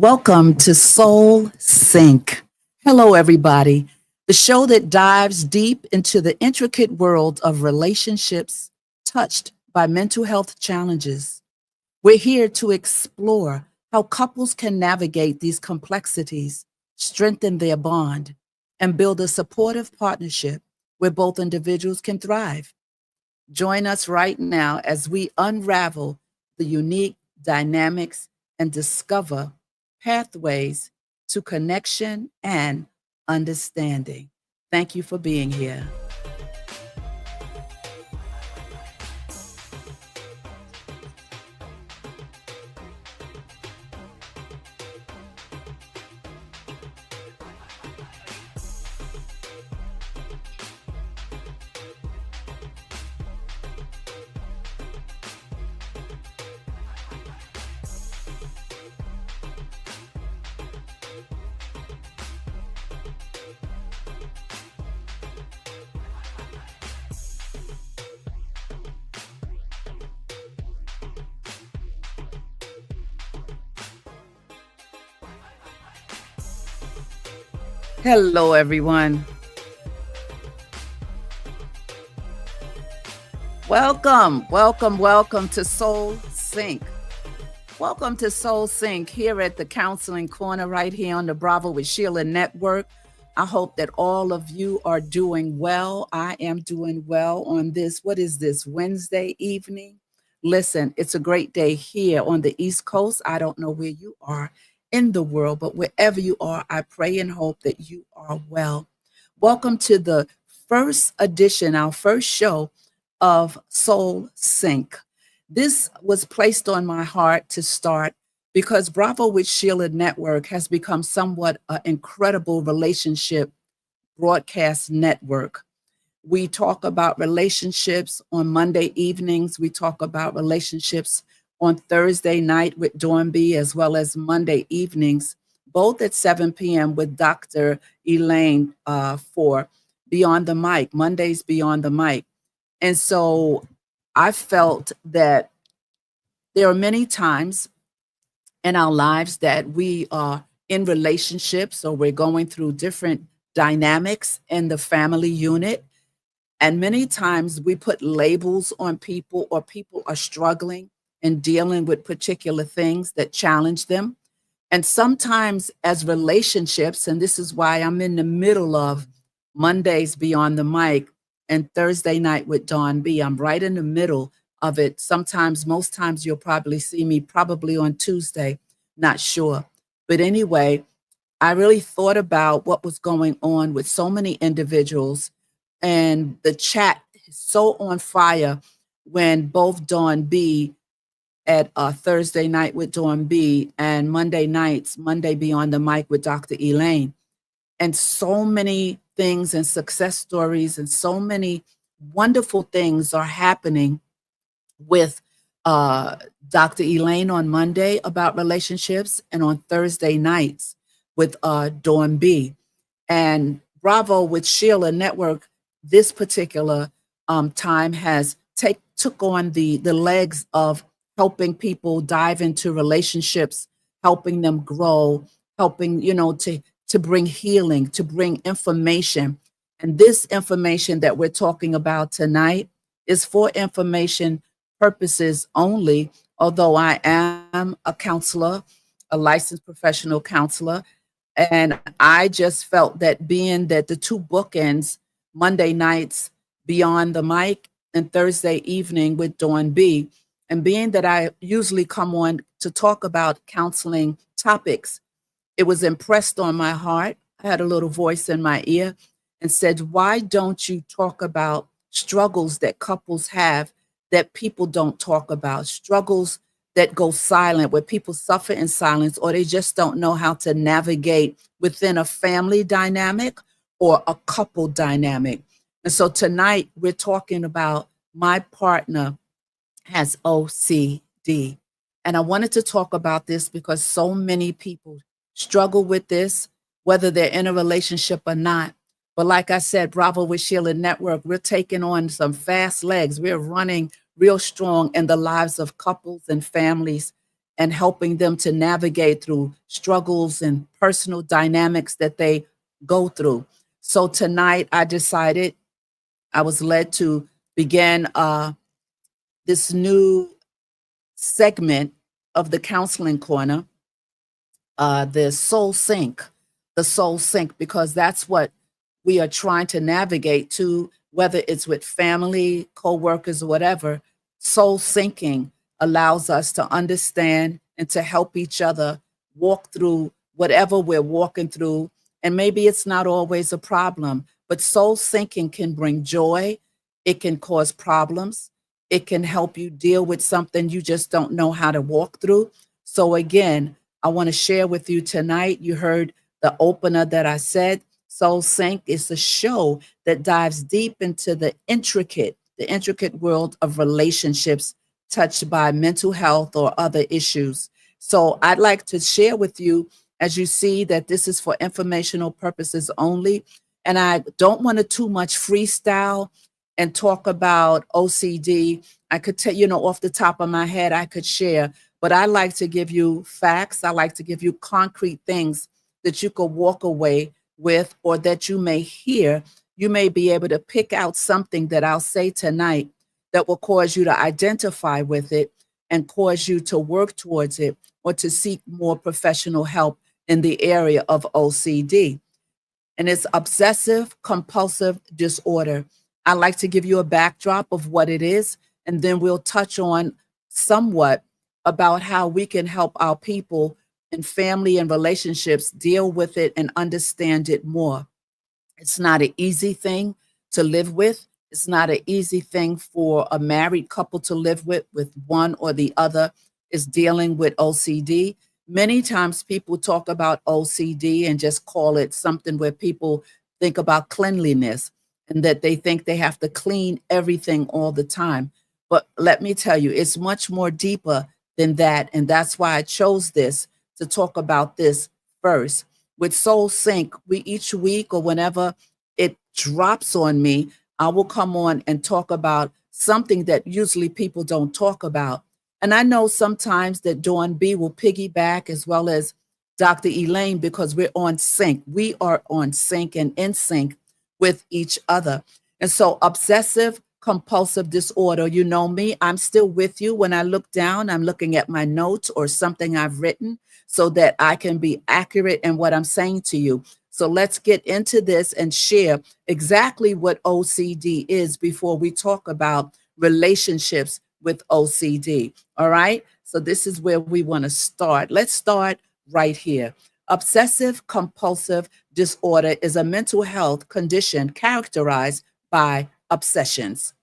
Welcome to Soul Sync. Hello, everybody. The show that dives deep into the intricate world of relationships touched by mental health challenges. We're here to explore how couples can navigate these complexities, strengthen their bond, and build a supportive partnership where both individuals can thrive. Join us right now as we unravel the unique dynamics and discover pathways to connection and understanding. Thank you for being here. Hello, everyone. Welcome to Soul Sync. Welcome to Soul Sync here at the Counseling Corner right here on the Bravo with Sheila Network. I hope that all of you are doing well. I am doing well on this. What is this, Wednesday evening? Listen, it's a great day here on the East Coast. I don't know where you are in the world, but wherever you are, I pray and hope that you are well. Welcome to the first edition, our first show of Soul Sync. This was placed on my heart to start because Bravo with Sheila Network has become somewhat an incredible relationship broadcast network. We talk about relationships on Monday evenings. We talk about relationships on Thursday night with Dawn B, as well as Monday evenings, both at 7 p.m. with Dr. Elaine for Beyond the Mic, Mondays Beyond the Mic. And so I felt that there are many times in our lives that we are in relationships or we're going through different dynamics in the family unit. And many times we put labels on people, or people are struggling and dealing with particular things that challenge them. And sometimes as relationships, and this is why I'm in the middle of Mondays Beyond the Mic and Thursday night with Dawn B. I'm right in the middle of it. Sometimes, most times you'll probably see me probably on Tuesday, not sure. But anyway, I really thought about what was going on with so many individuals, and the chat is so on fire when both Dawn B at Thursday night with Dawn B and Monday nights, Monday Beyond the Mic with Dr. Elaine. And so many things and success stories and so many wonderful things are happening with Dr. Elaine on Monday about relationships, and on Thursday nights with Dawn B. And Bravo with Sheila Network, this particular time has took on the legs of helping people dive into relationships, helping them grow, helping, to bring healing, to bring information. And this information that we're talking about tonight is for information purposes only, although I am a counselor, a licensed professional counselor. And I just felt that being that the two bookends, Monday nights Beyond the Mic and Thursday evening with Dawn B, and being that I usually come on to talk about counseling topics, it was impressed on my heart. I had a little voice in my ear and said, why don't you talk about struggles that couples have that people don't talk about, struggles that go silent, where people suffer in silence, or they just don't know how to navigate within a family dynamic or a couple dynamic. And so tonight we're talking about my partner has OCD. And I wanted to talk about this because so many people struggle with this, whether they're in a relationship or not. But like I said, Bravo with Sheila Network, we're taking on some fast legs. We're running real strong in the lives of couples and families and helping them to navigate through struggles and personal dynamics that they go through. So tonight I decided, I was led to begin this new segment of the Counseling Corner, the Soul Sync, because that's what we are trying to navigate to, whether it's with family, co-workers, or whatever. Soul syncing allows us to understand and to help each other walk through whatever we're walking through. And maybe it's not always a problem, but soul syncing can bring joy. It can cause problems. It can help you deal with something you just don't know how to walk through. So again, I want to share with you tonight. You heard the opener that I said. Soul Sync is a show that dives deep into the intricate world of relationships touched by mental health or other issues. So I'd like to share with you, as you see, that this is for informational purposes only. And I don't want to too much freestyle and talk about OCD. I could tell, off the top of my head, I could share, but I like to give you facts. I like to give you concrete things that you could walk away with, or that you may hear. You may be able to pick out something that I'll say tonight that will cause you to identify with it and cause you to work towards it, or to seek more professional help in the area of OCD. And it's obsessive compulsive disorder. I like to give you a backdrop of what it is, and then we'll touch on somewhat about how we can help our people in family and relationships deal with it and understand it more. It's not an easy thing to live with. It's not an easy thing for a married couple to live with one or the other is dealing with OCD. Many times people talk about OCD and just call it something where people think about cleanliness and that they think they have to clean everything all the time. But let me tell you, it's much more deeper than that. And that's why I chose this to talk about this first. With Soul Sync, we each week or whenever it drops on me, I will come on and talk about something that usually people don't talk about. And I know sometimes that Dawn B will piggyback, as well as Dr. Elaine, because we're on sync. We are on sync and in sync with each other. And so obsessive compulsive disorder, you know me, I'm still with you. When I look down, I'm looking at my notes or something I've written so that I can be accurate in what I'm saying to you. So let's get into this and share exactly what OCD is before we talk about relationships with OCD. All right. So this is where we want to start. Let's start right here. Obsessive compulsive disorder is a mental health condition characterized by obsessions,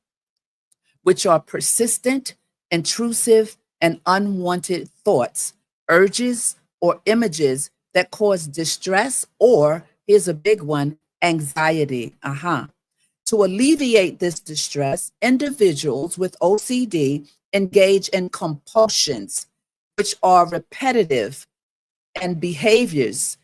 which are persistent, intrusive, and unwanted thoughts, urges, or images that cause distress, or, here's a big one, anxiety. To alleviate this distress, individuals with OCD engage in compulsions, which are repetitive and behaviors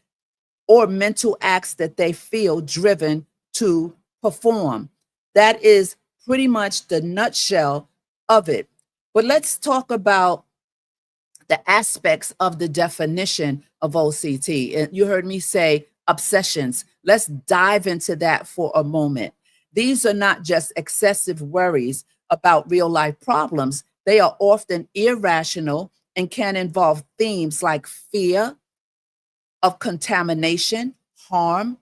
or mental acts that they feel driven to perform. That is pretty much the nutshell of it. But let's talk about the aspects of the definition of OCD. And you heard me say obsessions. Let's dive into that for a moment. These are not just excessive worries about real life problems. They are often irrational and can involve themes like fear of contamination, harm,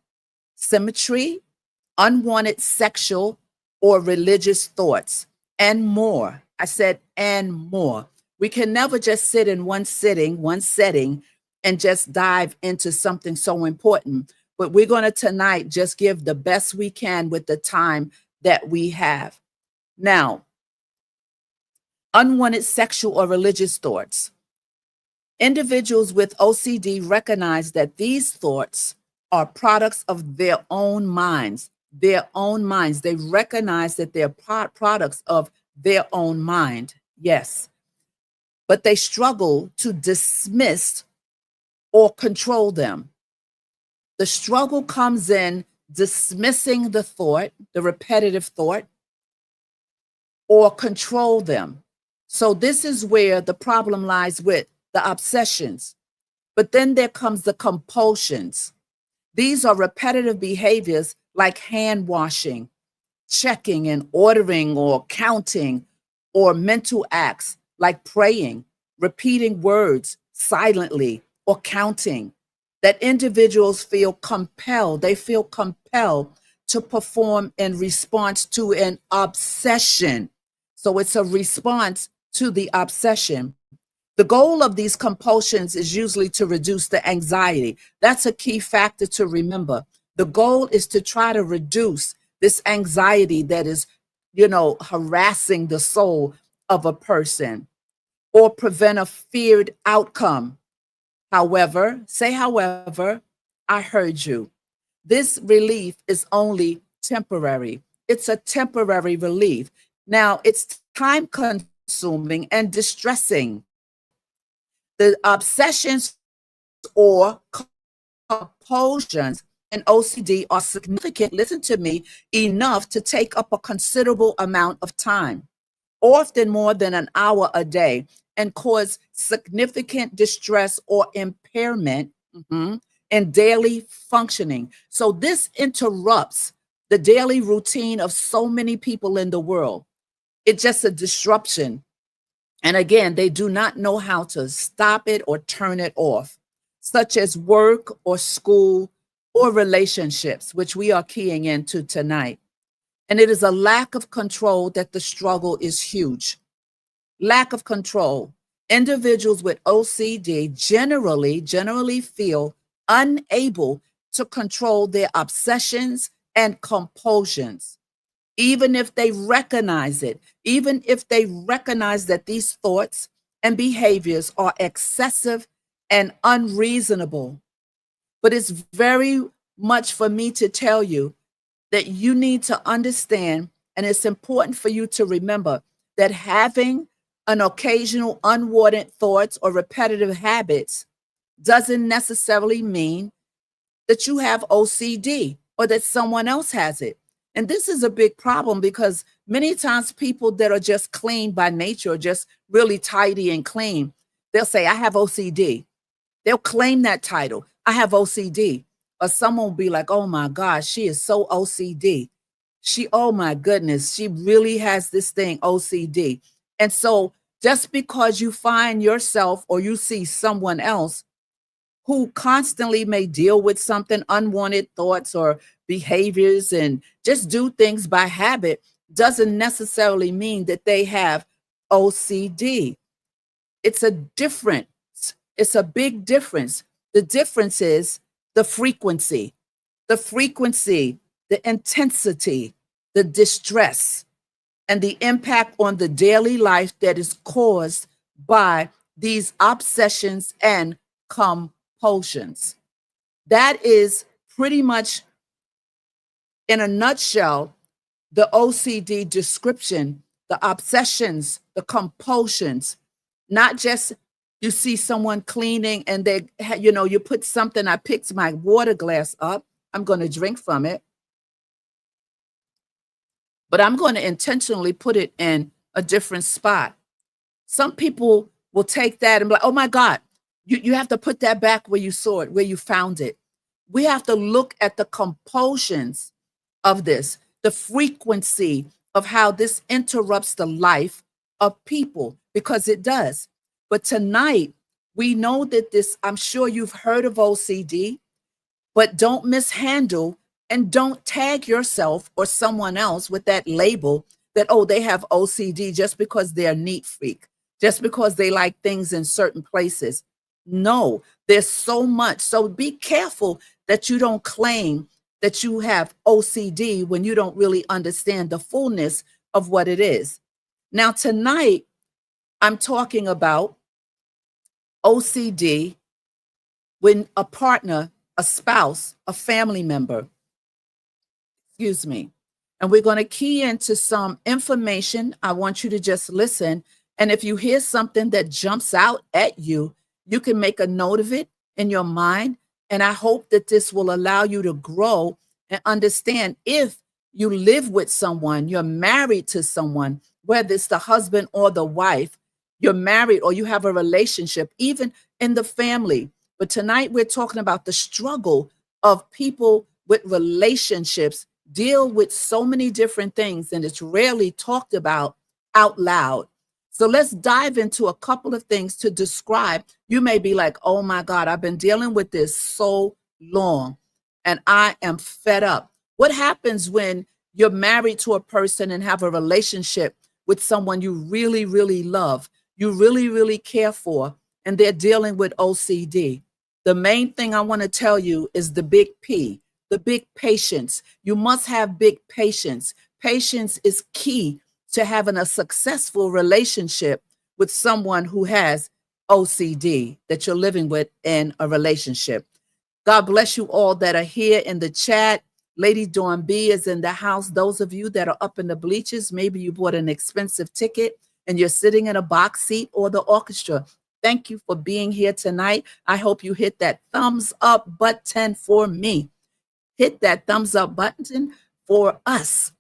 symmetry, unwanted sexual or religious thoughts, and more. I said, and more. We can never just sit in one setting, and just dive into something so important. But we're going to tonight just give the best we can with the time that we have. Now, unwanted sexual or religious thoughts. Individuals with OCD recognize that these thoughts are products of their own minds. Their own minds. They recognize that they're products of their own mind. Yes. But they struggle to dismiss or control them. The struggle comes in dismissing the thought, the repetitive thought, or control them. So this is where the problem lies with the obsessions. But then there comes the compulsions. These are repetitive behaviors like hand washing, checking and ordering or counting, or mental acts like praying, repeating words silently, or counting, that individuals feel compelled. They feel compelled to perform in response to an obsession. So it's a response to the obsession. The goal of these compulsions is usually to reduce the anxiety. That's a key factor to remember. The goal is to try to reduce this anxiety that is, harassing the soul of a person, or prevent a feared outcome. However, I heard you. This relief is only temporary. It's a temporary relief. Now, it's time consuming and distressing. The obsessions or compulsions and OCD are significant, listen to me, enough to take up a considerable amount of time, often more than an hour a day, and cause significant distress or impairment in daily functioning. So this interrupts the daily routine of so many people in the world. It's just a disruption. And again, they do not know how to stop it or turn it off, such as work or school or relationships, which we are keying into tonight. And it is a lack of control that the struggle is huge. Lack of control. Individuals with OCD generally feel unable to control their obsessions and compulsions, even if they recognize it, even if they recognize that these thoughts and behaviors are excessive and unreasonable. But it's very much for me to tell you that you need to understand, and it's important for you to remember that having an occasional unwanted thoughts or repetitive habits doesn't necessarily mean that you have OCD or that someone else has it. And this is a big problem because many times people that are just clean by nature, just really tidy and clean, they'll say, I have OCD. They'll claim that title. I have OCD. Or someone will be like, oh my gosh, she is so OCD. Oh my goodness, she really has this thing, OCD. And so just because you find yourself or you see someone else who constantly may deal with something, unwanted thoughts or behaviors, and just do things by habit, doesn't necessarily mean that they have OCD. It's a difference. It's a big difference. The difference is the frequency, the intensity, the distress, and the impact on the daily life that is caused by these obsessions and compulsions. That is pretty much, in a nutshell, the OCD description, the obsessions, the compulsions, not just you see someone cleaning and they, you put something, I picked my water glass up, I'm going to drink from it, but I'm going to intentionally put it in a different spot. Some people will take that and be like, oh my God, you have to put that back where you saw it, where you found it. We have to look at the compulsions of this, the frequency of how this interrupts the life of people, because it does. But tonight, we know that this, I'm sure you've heard of OCD, but don't mishandle and don't tag yourself or someone else with that label that, oh, they have OCD just because they're a neat freak, just because they like things in certain places. No, there's so much. So be careful that you don't claim that you have OCD when you don't really understand the fullness of what it is. Now, tonight, I'm talking about OCD when a partner, a spouse, a family member, and we're going to key into some information. I want you to just listen. And if you hear something that jumps out at you, you can make a note of it in your mind. And I hope that this will allow you to grow and understand if you live with someone, you're married to someone, whether it's the husband or the wife, you're married or you have a relationship, even in the family. But tonight we're talking about the struggle of people with relationships, deal with so many different things, and it's rarely talked about out loud. So let's dive into a couple of things to describe. You may be like, oh my God, I've been dealing with this so long and I am fed up. What happens when you're married to a person and have a relationship with someone you really, really love, you really, really care for, and they're dealing with OCD? The main thing I want to tell you is the big P, the big patience. You must have big patience. Patience is key to having a successful relationship with someone who has OCD that you're living with in a relationship. God bless you all that are here in the chat. Lady Dawn B is in the house. Those of you that are up in the bleachers, maybe you bought an expensive ticket and you're sitting in a box seat or the orchestra. Thank you for being here tonight. I hope you hit that thumbs up button for me. Hit that thumbs up button for us,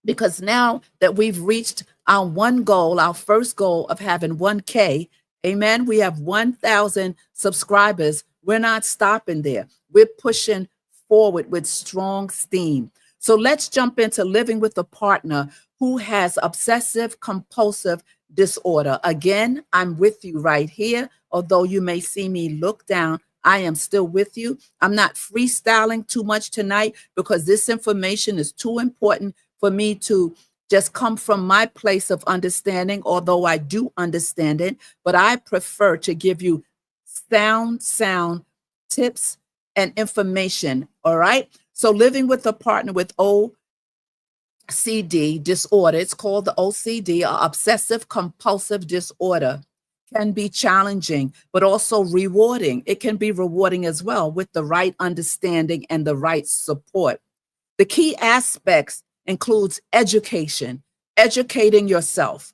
because now that we've reached our one goal, our first goal of having 1K, amen, we have 1,000 subscribers. We're not stopping there. We're pushing forward with strong steam. So let's jump into living with a partner who has obsessive compulsive disorder. Again, I'm with you right here. Although you may see me look down, I am still with you. I'm not freestyling too much tonight because this information is too important for me to just come from my place of understanding, although I do understand it, but I prefer to give you sound tips and information. All right. So living with a partner with OCD disorder, it's called the OCD, or obsessive compulsive disorder, can be challenging, but also rewarding. It can be rewarding as well with the right understanding and the right support. The key aspects includes education, educating yourself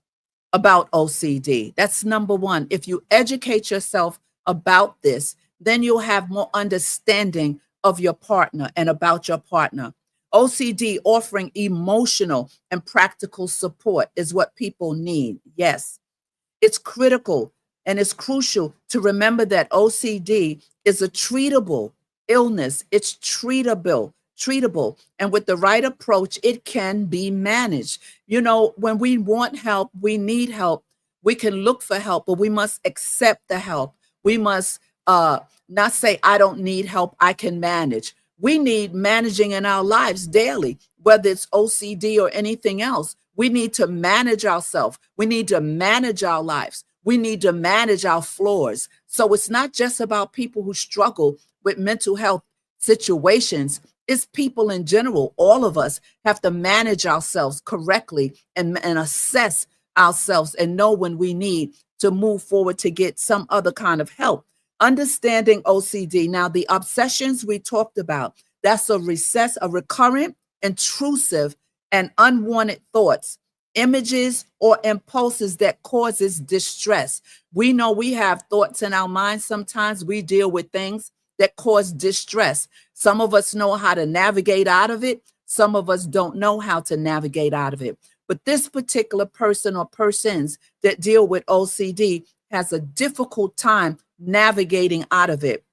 about OCD. That's number one. If you educate yourself about this, then you'll have more understanding of your partner and about your partner. OCD offering emotional and practical support is what people need. Yes, it's critical and it's crucial to remember that OCD is a treatable illness. It's treatable. And with the right approach, it can be managed. You know, when we want help, we need help. We can look for help, but we must accept the help. We must not say, I don't need help, I can manage. We need managing in our lives daily, whether it's OCD or anything else. We need to manage ourselves. We need to manage our lives. We need to manage our flaws. So it's not just about people who struggle with mental health situations. It's people in general. All of us have to manage ourselves correctly and assess ourselves and know when we need to move forward to get some other kind of help. Understanding OCD. Now, the obsessions we talked about, that's a recurrent, intrusive, and unwanted thoughts, images, or impulses that causes distress. We know we have thoughts in our minds. Sometimes we deal with things that cause distress. Some of us know how to navigate out of it. Some of us don't know how to navigate out of it. But this particular person or persons that deal with OCD has a difficult time navigating out of it.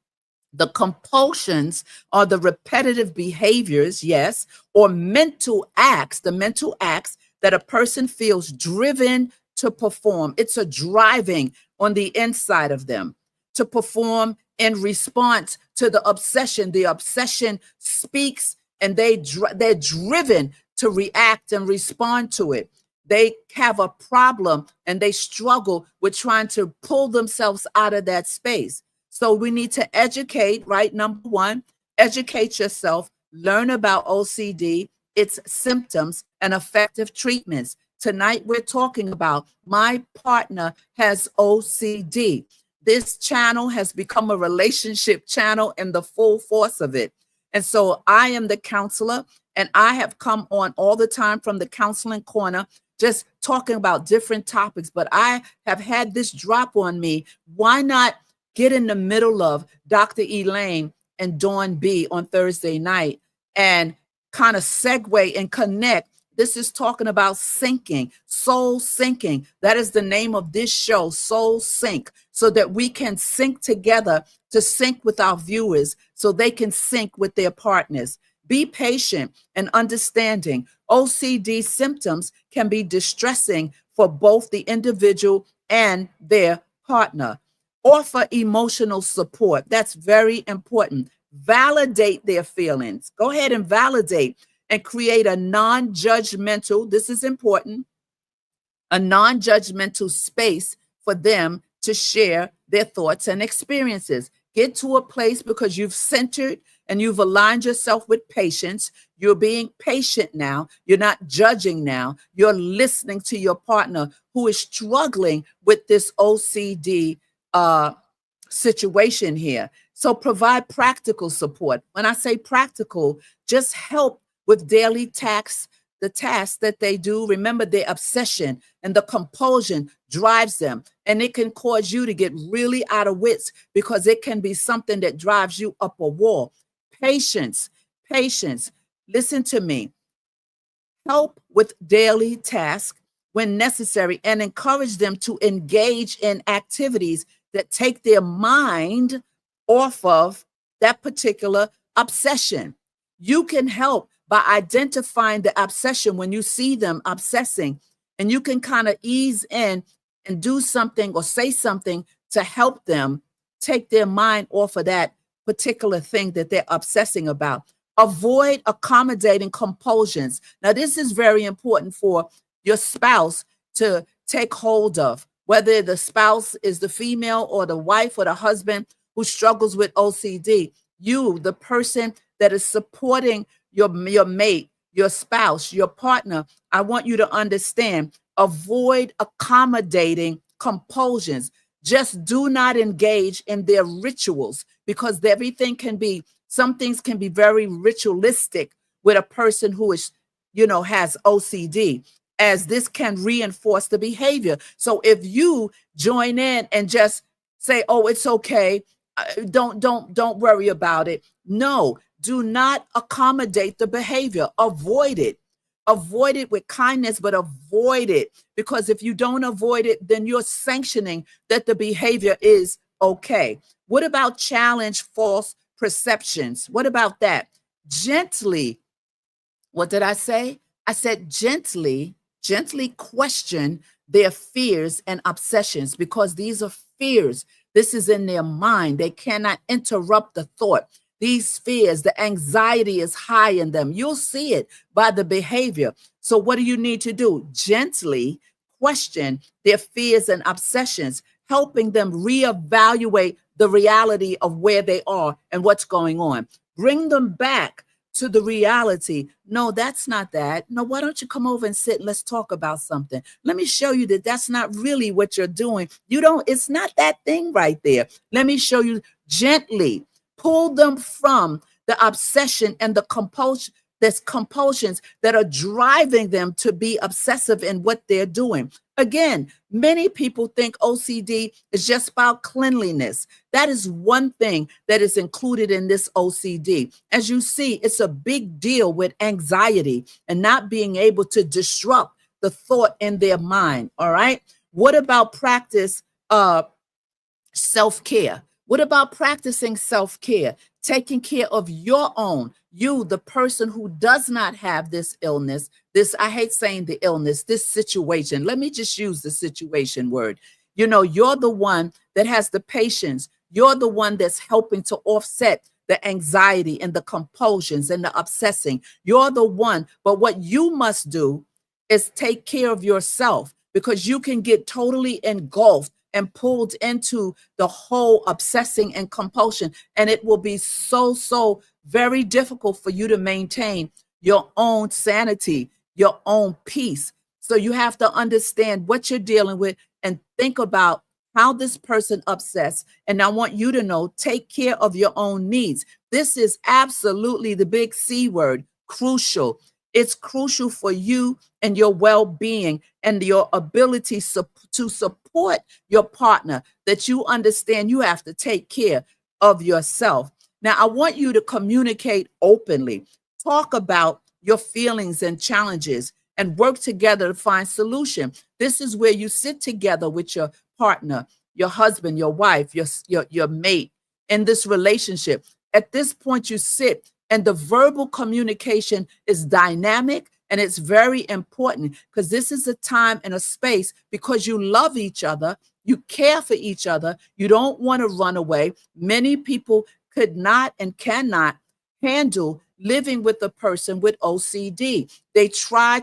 The compulsions are the repetitive behaviors, yes, or mental acts, the mental acts that a person feels driven to perform. It's a driving on the inside of them to perform in response to the obsession. The obsession speaks and they're driven to react and respond to it. They have a problem and they struggle with trying to pull themselves out of that space. So we need to educate, right? Number one, educate yourself, learn about OCD, its symptoms, and effective treatments. Tonight, we're talking about my partner has OCD. This channel has become a relationship channel in the full force of it. And so I am the counselor, and I have come on all the time from the Counseling Corner, just talking about different topics. But I have had this drop on me. Why not get in the middle of Dr. Elaine and Dawn B on Thursday night and kind of segue and connect This is talking about sinking, soul sinking. That is the name of this show, Soul Sync, so that we can sync together to sync with our viewers so they can sync with their partners. Be patient and understanding. OCD symptoms can be distressing for both the individual and their partner. Offer emotional support. That's very important. Validate their feelings. Go ahead and validate and create a non-judgmental, this is important, a non-judgmental space for them to share their thoughts and experiences. Get to a place because you've centered and you've aligned yourself with patience. You're being patient now. You're not judging now. You're listening to your partner who is struggling with this OCD situation here. So provide practical support. When I say practical, just help with daily tasks, the tasks that they do. Remember, their obsession and the compulsion drives them, and it can cause you to get really out of wits because it can be something that drives you up a wall. Patience, patience. Listen to me. Help with daily tasks when necessary and encourage them to engage in activities that take their mind off of that particular obsession. You can help by identifying the obsession when you see them obsessing, and you can kind of ease in and do something or say something to help them take their mind off of that particular thing that they're obsessing about. Avoid accommodating compulsions. Now, this is very important for your spouse to take hold of, whether the spouse is the female or the wife or the husband who struggles with OCD. You, the person that is supporting your mate, your spouse, your partner, I want you to understand, avoid accommodating compulsions. Just do not engage in their rituals because everything can be, some things can be very ritualistic with a person who is, has OCD, as this can reinforce the behavior. So if you join in and just say, oh, it's okay, don't worry about it. No, do not accommodate the behavior. Avoid it. Avoid it with kindness, but avoid it. Because if you don't avoid it, then you're sanctioning that the behavior is okay. What about challenge false perceptions? What about that? Gently, what did I say? I said gently question their fears and obsessions, because these are fears. This is in their mind. They cannot interrupt the thought. These fears, the anxiety is high in them. You'll see it by the behavior. So what do you need to do? Gently question their fears and obsessions, helping them reevaluate the reality of where they are and what's going on. Bring them back to the reality. No, that's not that. No, why don't you come over and sit and let's talk about something? Let me show you that that's not really what you're doing. It's not that thing right there. Let me show you. Gently pull them from the obsession and the compulsion. There's compulsions that are driving them to be obsessive in what they're doing. Again, many people think OCD is just about cleanliness. That is one thing that is included in this OCD. As you see, it's a big deal with anxiety and not being able to disrupt the thought in their mind. All right. What about practice self-care? What about practicing self-care? Taking care of your own, you, the person who does not have this illness, I hate saying the illness, this situation. Let me just use the situation word. You're the one that has the patience. You're the one that's helping to offset the anxiety and the compulsions and the obsessing. You're the one. But what you must do is take care of yourself, because you can get totally engulfed and pulled into the whole obsessing and compulsion. And it will be so very difficult for you to maintain your own sanity, your own peace. So you have to understand what you're dealing with and think about how this person obsessed. And I want you to know, take care of your own needs. This is absolutely the big C word, crucial. It's crucial for you and your well-being and your ability to support your partner, that you understand you have to take care of yourself. Now, I want you to communicate openly. Talk about your feelings and challenges and work together to find solution. This is where you sit together with your partner, your husband, your wife, your mate in this relationship. At this point, you sit, and the verbal communication is dynamic, and it's very important because this is a time and a space because you love each other, you care for each other, you don't want to run away. Many people could not and cannot handle living with a person with OCD. They try,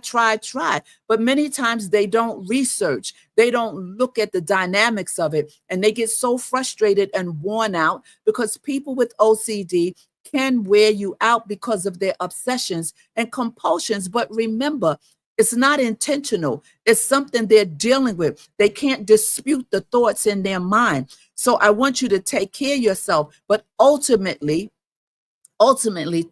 but many times they don't research. They don't look at the dynamics of it, and they get so frustrated and worn out because people with OCD can wear you out because of their obsessions and compulsions. But remember, it's not intentional. It's something they're dealing with. They can't dispute the thoughts in their mind. So I want you to take care of yourself, but ultimately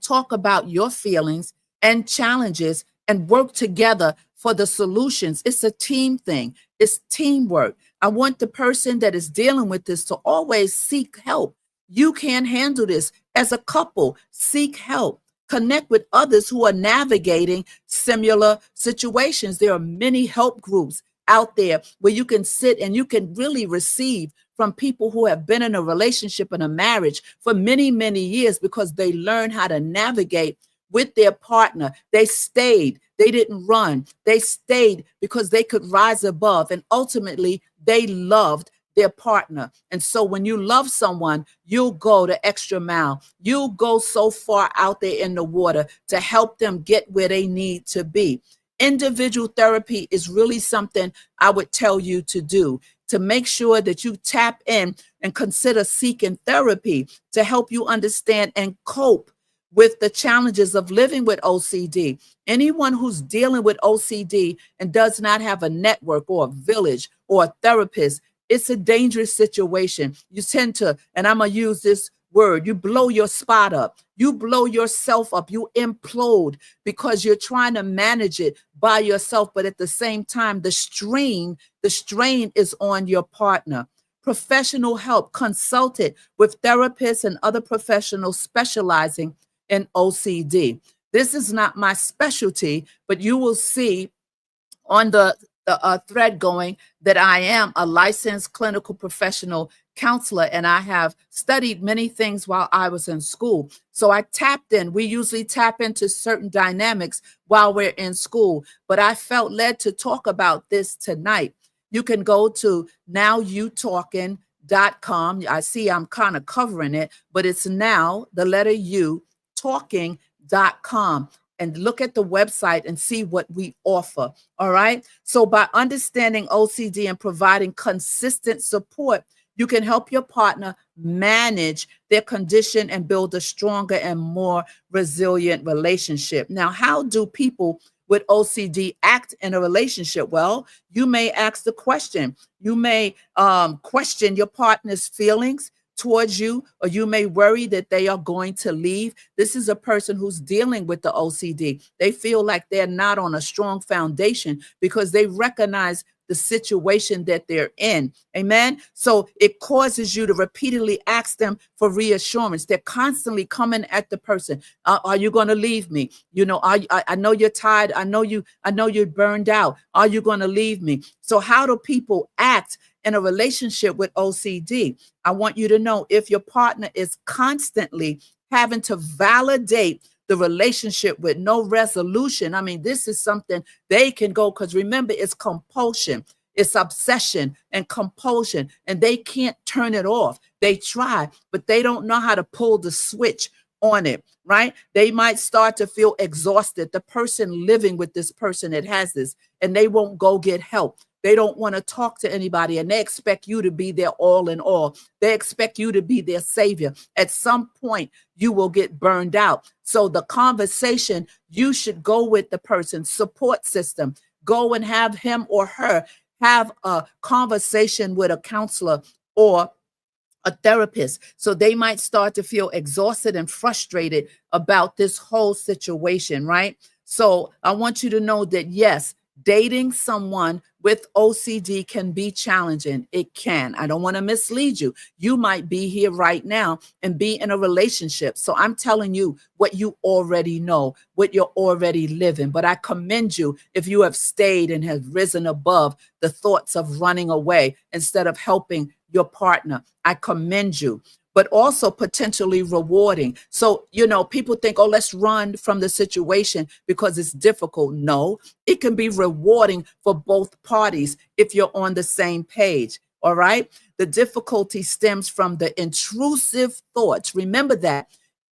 talk about your feelings and challenges and work together for the solutions. It's a team thing. It's teamwork. I want the person that is dealing with this to always seek help. You can't handle this as a couple. Seek help. Connect with others who are navigating similar situations. There are many help groups out there where you can sit and you can really receive from people who have been in a relationship and a marriage for many, many years because they learn how to navigate with their partner. They stayed. They didn't run. They stayed because they could rise above, and ultimately they loved their partner. And so when you love someone, you'll go the extra mile. You'll go so far out there in the water to help them get where they need to be. Individual therapy is really something I would tell you to do, to make sure that you tap in and consider seeking therapy to help you understand and cope with the challenges of living with OCD. Anyone who's dealing with OCD and does not have a network or a village or a therapist, it's a dangerous situation. You tend to, and I'm going to use this word, you blow your spot up. You blow yourself up. You implode because you're trying to manage it by yourself. But at the same time, the strain is on your partner. Professional help, consult it with therapists and other professionals specializing in OCD. This is not my specialty, but you will see on the thread going that I am a licensed clinical professional counselor, and I have studied many things while I was in school. So I tapped in. We usually tap into certain dynamics while we're in school, but I felt led to talk about this tonight. You can go to nowutalking.com. I see I'm kind of covering it, but it's now the letter U talking.com. And look at the website and see what we offer. All right. So by understanding OCD and providing consistent support, you can help your partner manage their condition and build a stronger and more resilient relationship. Now, how do people with OCD act in a relationship? Well, you may ask the question. You may question your partner's feelings towards you, or you may worry that they are going to leave. This is a person who's dealing with the OCD. They feel like they're not on a strong foundation because they recognize the situation that they're in. Amen. So it causes you to repeatedly ask them for reassurance. They're constantly coming at the person. Are you going to leave me? You know, I know you're tired. I know you're burned out. Are you going to leave me? So how do people act in a relationship with OCD? I want you to know if your partner is constantly having to validate the relationship with no resolution. I mean, this is something they can go, because remember, it's compulsion, it's obsession and compulsion, and they can't turn it off. They try, but they don't know how to pull the switch on it, right? They might start to feel exhausted. The person living with this person that has this, and they won't go get help. They don't want to talk to anybody, and they expect you to be their all in all. They expect you to be their savior. At some point, you will get burned out. So the conversation, you should go with the person's support system. Go and have him or her have a conversation with a counselor or a therapist. So they might start to feel exhausted and frustrated about this whole situation, right? So I want you to know that, yes, dating someone with OCD can be challenging. It can. I don't want to mislead you. You might be here right now and be in a relationship. So I'm telling you what you already know, what you're already living. But I commend you if you have stayed and have risen above the thoughts of running away instead of helping your partner. I commend you. But also potentially rewarding. So, people think, oh, let's run from the situation because it's difficult. No, it can be rewarding for both parties if you're on the same page. All right. The difficulty stems from the intrusive thoughts. Remember that.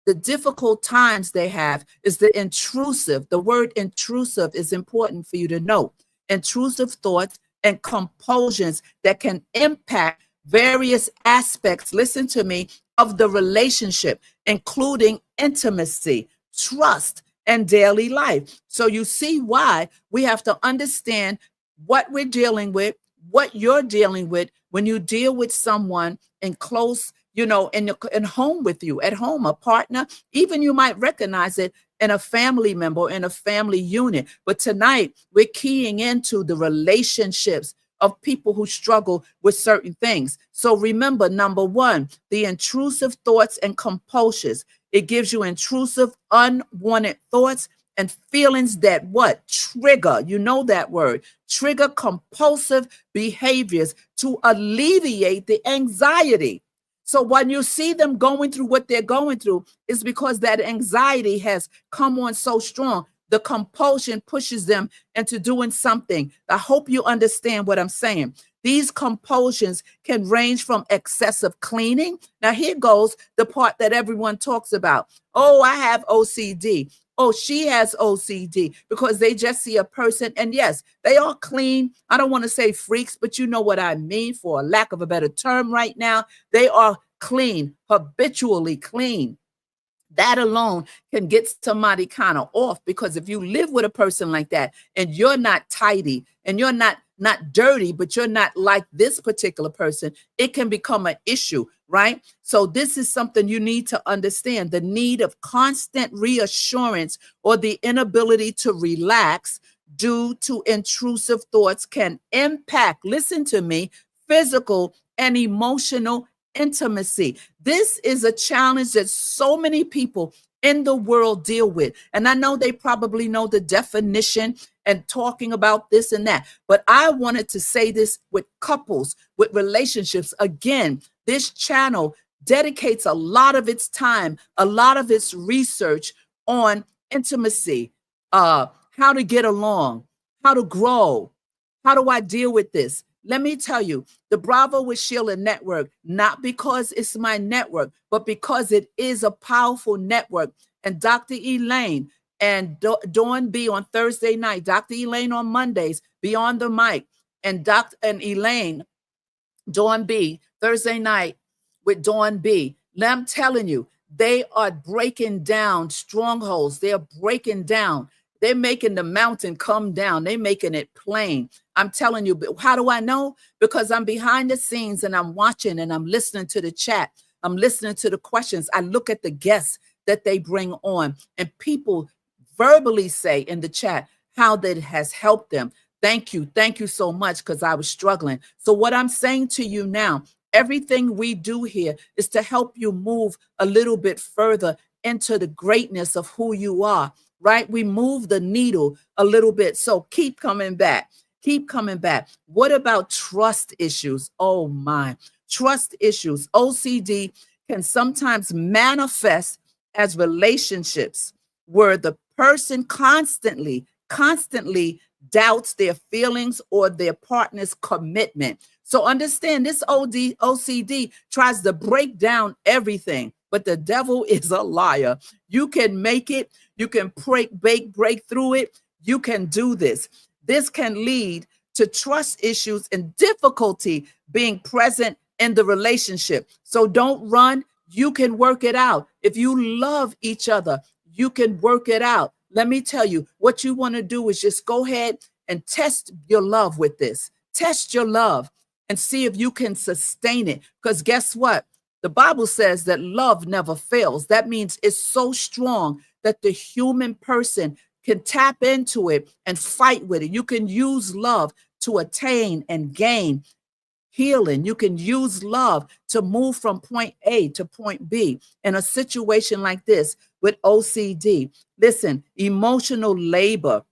The difficult times they have is the intrusive. The word intrusive is important for you to know. Intrusive thoughts and compulsions that can impact various aspects, listen to me, of the relationship, including intimacy, trust, and daily life. So you see why we have to understand what we're dealing with, what you're dealing with when you deal with someone in close, in home with you, at home, a partner. Even you might recognize it in a family member, in a family unit. But tonight, we're keying into the relationships of people who struggle with certain things. So remember, number one, the intrusive thoughts and compulsions. It gives you intrusive, unwanted thoughts and feelings that what? Trigger, you know that word, trigger compulsive behaviors to alleviate the anxiety. So when you see them going through what they're going through, it's because that anxiety has come on so strong. The compulsion pushes them into doing something. I hope you understand what I'm saying. These compulsions can range from excessive cleaning. Now, here goes the part that everyone talks about. Oh, I have OCD. Oh, she has OCD, because they just see a person. And yes, they are clean. I don't want to say freaks, but you know what I mean, for a lack of a better term right now. They are clean, habitually clean. That alone can get somebody kind of off, because if you live with a person like that and you're not tidy and you're not dirty, but you're not like this particular person, it can become an issue, right? So this is something you need to understand. The need of constant reassurance or the inability to relax due to intrusive thoughts can impact, listen to me, physical and emotional intimacy. This is a challenge that so many people in the world deal with. And I know they probably know the definition and talking about this and that, but I wanted to say this with couples, with relationships. Again, this channel dedicates a lot of its time, a lot of its research on intimacy, how to get along, how to grow, how do I deal with this? Let me tell you, the Bravo with Sheila network, not because it's my network, but because it is a powerful network. And Dr. Elaine and Dawn B on Thursday night, Dr. Elaine on Mondays, Beyond the Mic, and Elaine, Dawn B, Thursday night with Dawn B. Now I'm telling you, they are breaking down strongholds. They're breaking down. They're making the mountain come down. They're making it plain. I'm telling you, how do I know? Because I'm behind the scenes and I'm watching and I'm listening to the chat. I'm listening to the questions. I look at the guests that they bring on, and people verbally say in the chat how that has helped them. Thank you. Thank you so much, because I was struggling. So what I'm saying to you now, everything we do here is to help you move a little bit further into the greatness of who you are, right? We move the needle a little bit. So keep coming back. Keep coming back. What about trust issues? Oh my, trust issues. OCD can sometimes manifest as relationships where the person constantly doubts their feelings or their partner's commitment. So understand, this OCD tries to break down everything, but the devil is a liar. You can make it. You can break through it. You can do this. This can lead to trust issues and difficulty being present in the relationship. So don't run. You can work it out. If you love each other, you can work it out. Let me tell you, what you want to do is just go ahead and test your love with this. Test your love and see if you can sustain it. Because guess what? The Bible says that love never fails. That means it's so strong that the human person can tap into it and fight with it. You can use love to attain and gain healing. You can use love to move from point A to point B in a situation like this with OCD. Listen, emotional labor.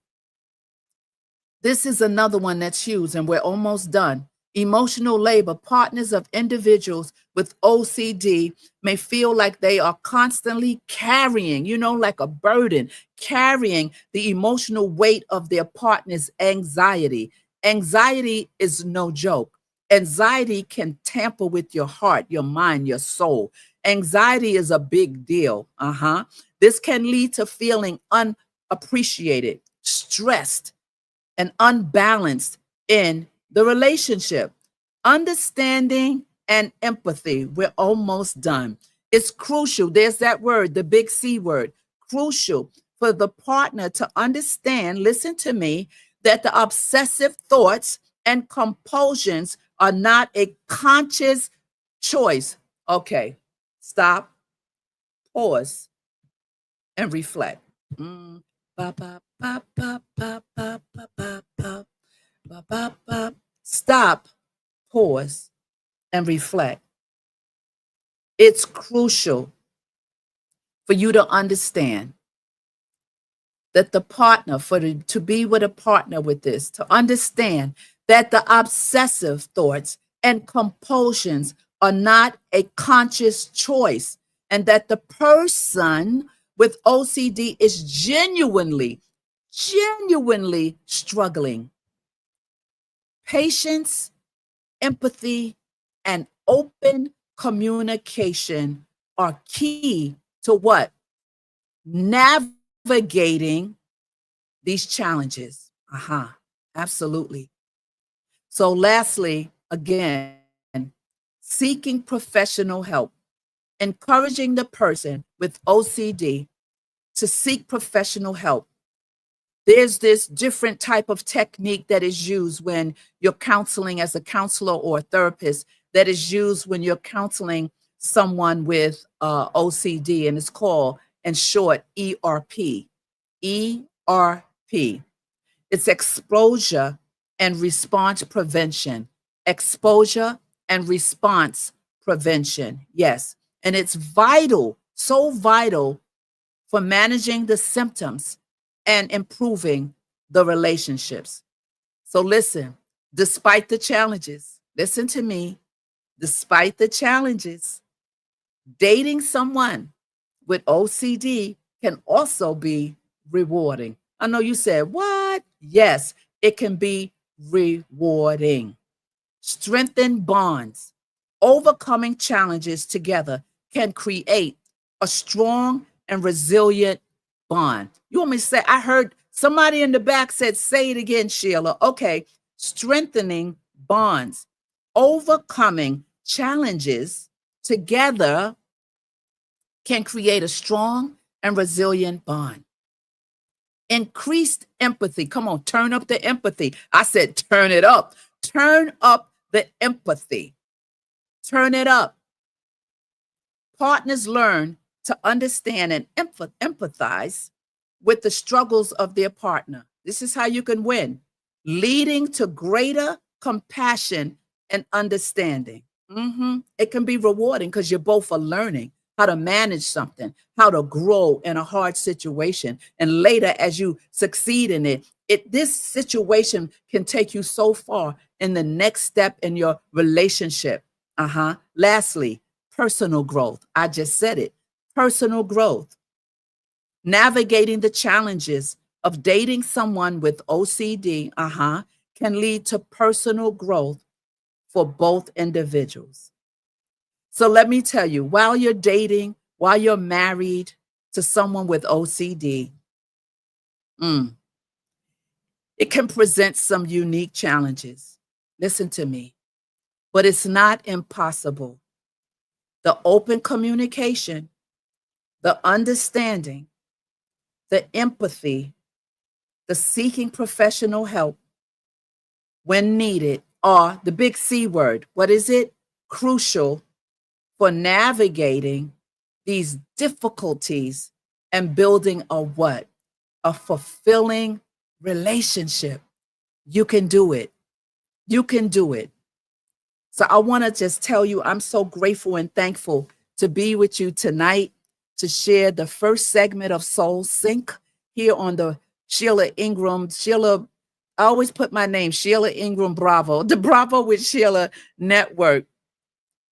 This is another one that's huge, and we're almost done. Emotional labor. Partners of individuals with OCD may feel like they are constantly carrying, like a burden, carrying the emotional weight of their partner's anxiety. Anxiety is no joke. Anxiety can tamper with your heart, your mind, your soul. Anxiety is a big deal. This can lead to feeling unappreciated, stressed, and unbalanced in the relationship. Understanding and empathy. We're almost done. It's crucial. There's that word, the big C word. Crucial for the partner to understand, listen to me, that the obsessive thoughts and compulsions are not a conscious choice. Okay, stop, pause, and reflect. Ba, ba, ba, ba, ba, ba, ba, ba, ba, ba, ba, ba. Stop, pause, and reflect. It's crucial for you to understand that the partner, to be with a partner with this, to understand that the obsessive thoughts and compulsions are not a conscious choice, and that the person with OCD is genuinely struggling. Patience, empathy, and open communication are key to what? Navigating these challenges. Absolutely. So lastly, again, seeking professional help, encouraging the person with OCD to seek professional help. There's this different type of technique that is used when you're counseling as a counselor or a therapist, that is used when you're counseling someone with OCD, and it's called, in short, ERP. ERP. It's exposure and response prevention. Exposure and response prevention. Yes. And it's vital, so vital for managing the symptoms and improving the relationships. So listen, despite the challenges, listen to me, despite the challenges, dating someone with OCD can also be rewarding. I know you said, what? Yes, it can be rewarding. Strengthen bonds. Overcoming challenges together can create a strong and resilient bond. You want me to say, I heard somebody in the back said, say it again, Sheila. Okay, strengthening bonds. Overcoming challenges together can create a strong and resilient bond. Increased empathy. Come on, turn up the empathy. I said, turn it up. Turn up the empathy. Turn it up. Partners learn to understand and empathize with the struggles of their partner. This is how you can win, leading to greater compassion and understanding. It can be rewarding because you're both are learning how to manage something, how to grow in a hard situation. And later, as you succeed in it, this situation can take you so far in the next step in your relationship. Lastly, personal growth. I just said it. Personal growth. Navigating the challenges of dating someone with OCD, can lead to personal growth for both individuals. So let me tell you, while you're dating, while you're married to someone with OCD, it can present some unique challenges. Listen to me, but it's not impossible. The open communication, the understanding, the empathy, the seeking professional help when needed are the big C word. What is it? Crucial for navigating these difficulties and building a what? A fulfilling relationship. You can do it. You can do it. So I want to just tell you, I'm so grateful and thankful to be with you tonight to share the first segment of Soul Sync here on the Sheila, I always put my name, Sheila Ingram Bravo, the Bravo with Sheila Network,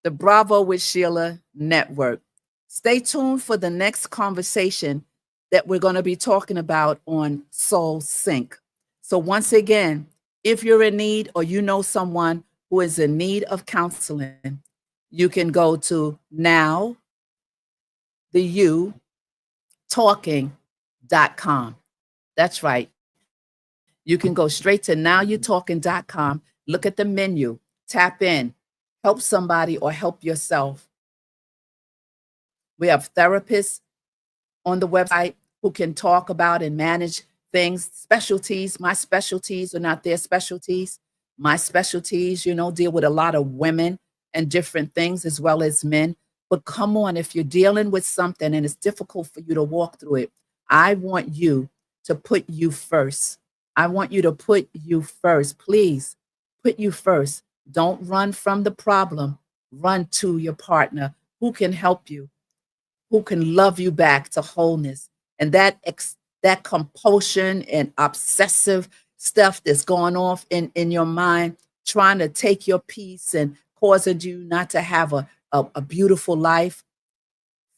the Bravo with Sheila Network. Stay tuned for the next conversation that we're going to be talking about on Soul Sync. So once again, if you're in need or you know someone who is in need of counseling, you can go to now the you talking.com. That's right. You can go straight to nowyoutalking.com, look at the menu, tap in, help somebody or help yourself. We have therapists on the website who can talk about and manage things, specialties. My specialties are not their specialties. My specialties, deal with a lot of women and different things as well as men. But come on, if you're dealing with something and it's difficult for you to walk through it, I want you to put you first. I want you to put you first. Please put you first. Don't run from the problem. Run to your partner who can help you, who can love you back to wholeness. And that compulsion and obsessive stuff that's going off in your mind, trying to take your peace and causing you not to have a beautiful life.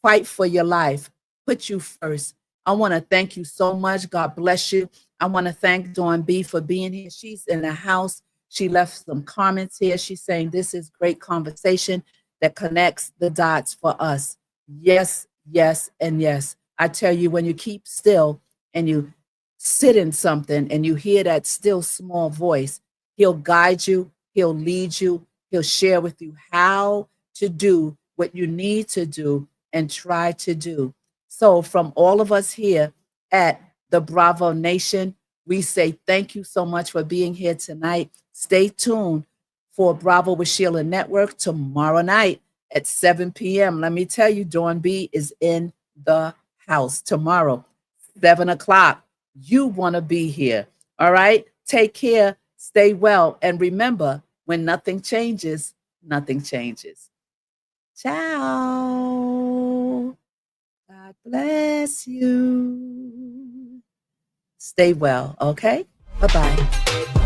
Fight for your life. Put you first. I want to thank you so much. God bless you. I want to thank Dawn B for being here. She's in the house. She left some comments here. She's saying this is great conversation that connects the dots for us. Yes, yes, and yes. I tell you, when you keep still and you sit in something and you hear that still small voice, he'll guide you, he'll lead you, he'll share with you how to do what you need to do and try to do. So, from all of us here at the Bravo Nation, we say thank you so much for being here tonight. Stay tuned for Bravo with Sheila Network tomorrow night at 7 p.m. Let me tell you, Dawn B is in the house tomorrow, 7 o'clock. You want to be here. All right? Take care, stay well, and remember, when nothing changes, nothing changes. Ciao. God bless you. Stay well, okay? Bye-bye.